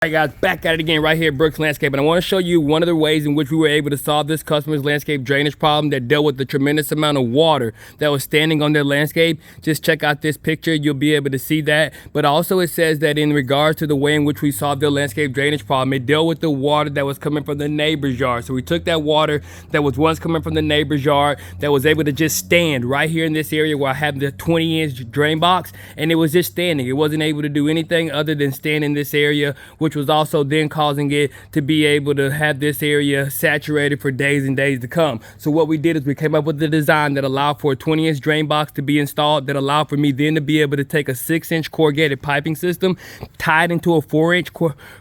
Alright guys, back at it again right here at Brooks Landscape, and I want to show you one of the ways in which we were able to solve this customer's landscape drainage problem that dealt with the tremendous amount of water that was standing on their landscape. Just check out this picture, you'll be able to see that. But also it says that in regards to the way in which we solved their landscape drainage problem, it dealt with the water that was coming from the neighbor's yard. So we took that water that was once coming from the neighbor's yard that was able to just stand right here in this area where I have the 20-inch drain box, and it was just standing. It wasn't able to do anything other than stand in this area, which was also then causing it to be able to have this area saturated for days and days to come. So what we did is we came up with the design that allowed for a 20-inch drain box to be installed, that allowed for me then to be able to take a 6-inch corrugated piping system, tie it into a 4-inch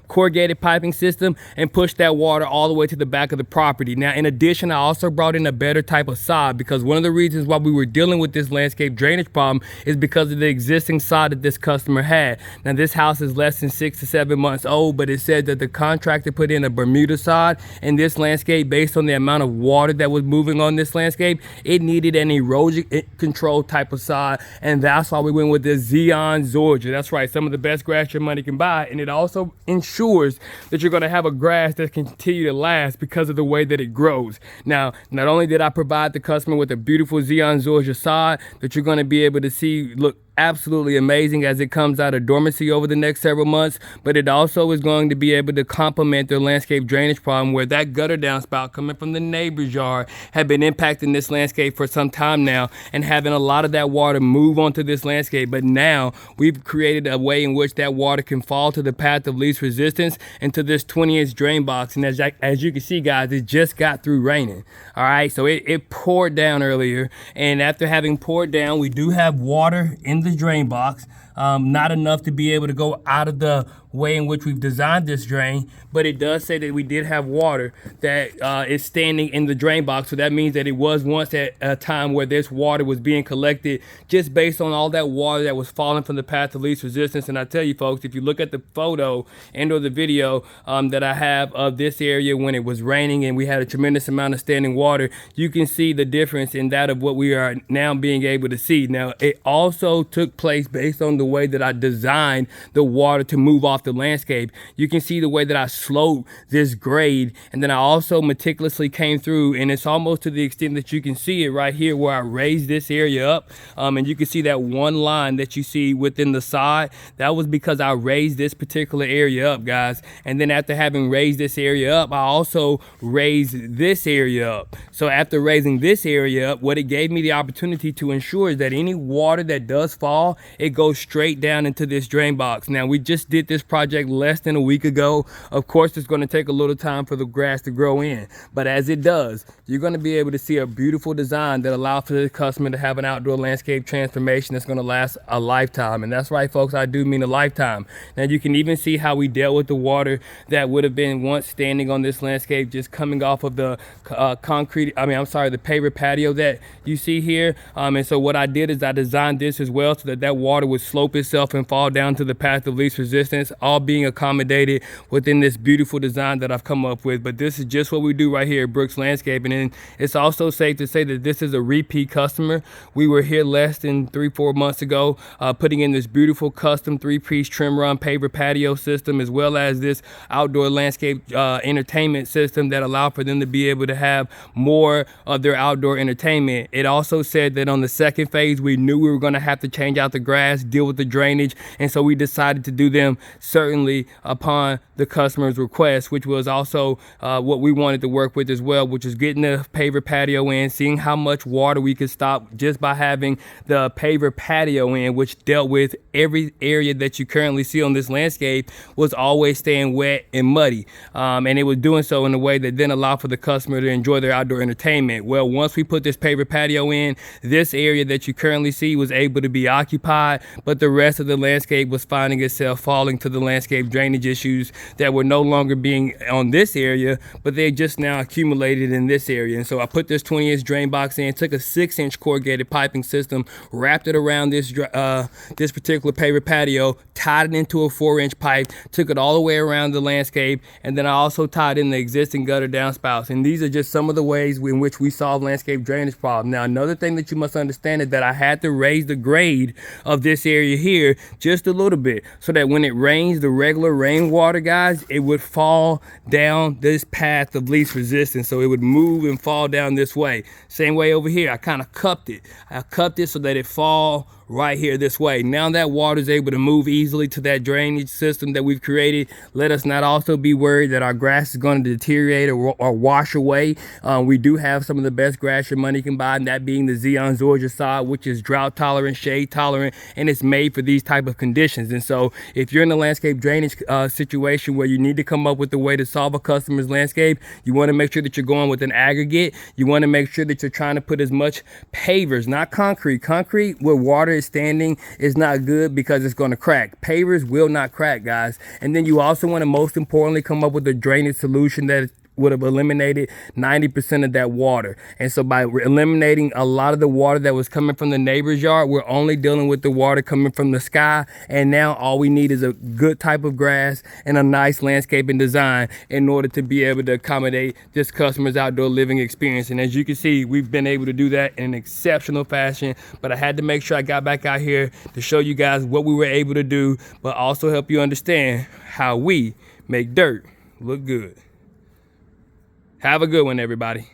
corrugated piping system, and push that water all the way to the back of the property. Now, in addition, I also brought in a better type of sod, because one of the reasons why we were dealing with this landscape drainage problem is because of the existing sod that this customer had. Now, this house is less than 6 to 7 months old, but it said that the contractor put in a Bermuda sod in this landscape based on the amount of water that was moving on this landscape. It needed an erosion control type of sod, and that's why we went with the Zeon Georgia. That's right, some of the best grass your money can buy, and it also ensures that you're going to have a grass that can continue to last because of the way that it grows. Now, not only did I provide the customer with a beautiful Zeon Georgia sod that you're going to be able to see look absolutely amazing as it comes out of dormancy over the next several months, but it also is going to be able to complement their landscape drainage problem, where that gutter downspout coming from the neighbor's yard had been impacting this landscape for some time now and having a lot of that water move onto this landscape. But now we've created a way in which that water can fall to the path of least resistance into this 20-inch drain box. And as you can see, guys, it just got through raining. All right, so it poured down earlier, and after having poured down, we do have water in the drain box, not enough to be able to go out of the way in which we've designed this drain, but it does say that we did have water that is standing in the drain box. So that means that it was once at a time where this water was being collected just based on all that water that was falling from the path of least resistance. And I tell you folks, if you look at the photo and or the video that I have of this area when it was raining and we had a tremendous amount of standing water, you can see the difference in that of what we are now being able to see. Now, it also took place based on the way that I designed the water to move off the landscape. You can see the way that I sloped this grade, and then I also meticulously came through, and it's almost to the extent that you can see it right here where I raised this area up, and you can see that one line that you see within the side. That was because I raised this particular area up, guys. And then after having raised this area up, I also raised this area up. So after raising this area up, what it gave me the opportunity to ensure is that any water that does fall, it goes straight down into this drain box. Now, we just did this project less than a week ago. Of course, it's going to take a little time for the grass to grow in, but as it does, you're going to be able to see a beautiful design that allows for the customer to have an outdoor landscape transformation that's going to last a lifetime. And that's right, folks, I do mean a lifetime. Now, you can even see how we dealt with the water that would have been once standing on this landscape, just coming off of the the paver patio that you see here. And so what I did is I designed this as well so that that water would slope itself and fall down to the path of least resistance, all being accommodated within this beautiful design that I've come up with. But this is just what we do right here at Brooks Landscaping, and it's also safe to say that this is a repeat customer. We were here less than 3-4 months ago, putting in this beautiful custom 3-piece trim run paver patio system, as well as this outdoor landscape entertainment system that allowed for them to be able to have more of their outdoor entertainment. It also said that on the second phase, we knew we were going to have to change out the grass, deal with the drainage, and so we decided to do them certainly upon the customer's request, which was also what we wanted to work with as well, which is getting the paver patio in, seeing how much water we could stop just by having the paver patio in, which dealt with every area that you currently see on this landscape was always staying wet and muddy, and it was doing so in a way that then allowed for the customer to enjoy their outdoor entertainment. Well, once we put this paver patio in, this area that you currently see was able to be occupied, but the rest of the landscape was finding itself falling to the landscape drainage issues that were no longer being on this area, but they just now accumulated in this area. And so I put this 20-inch drain box in, took a 6-inch corrugated piping system, wrapped it around this particular paver patio, tied it into a 4-inch pipe, took it all the way around the landscape, and then I also tied in the existing gutter downspouts. And these are just some of the ways in which we solve landscape drainage problems. Now, another thing that you must understand is that I had to raise the grade of this area area here just a little bit, so that when it rains, the regular rainwater, guys, it would fall down this path of least resistance. So it would move and fall down this way. Same way over here, I kind of cupped it. I cupped it so that it fall right here this way. Now that water is able to move easily to that drainage system that we've created. Let us not also be worried that our grass is going to deteriorate or wash away. We do have some of the best grass your money can buy, and that being the Zeon Zoysia, which is drought tolerant, shade tolerant, and it's made for these type of conditions. And so if you're in a landscape drainage situation where you need to come up with a way to solve a customer's landscape, you want to make sure that you're going with an aggregate. You want to make sure that you're trying to put as much pavers, not concrete. Concrete where water is standing is not good because it's going to crack. Pavers will not crack, guys. And then you also want to, most importantly, come up with a drainage solution that would have eliminated 90% of that water. And so by eliminating a lot of the water that was coming from the neighbor's yard, we're only dealing with the water coming from the sky. And now all we need is a good type of grass and a nice landscaping design in order to be able to accommodate this customer's outdoor living experience. And as you can see, we've been able to do that in an exceptional fashion. But I had to make sure I got back out here to show you guys what we were able to do, but also help you understand how we make dirt look good. Have a good one, everybody.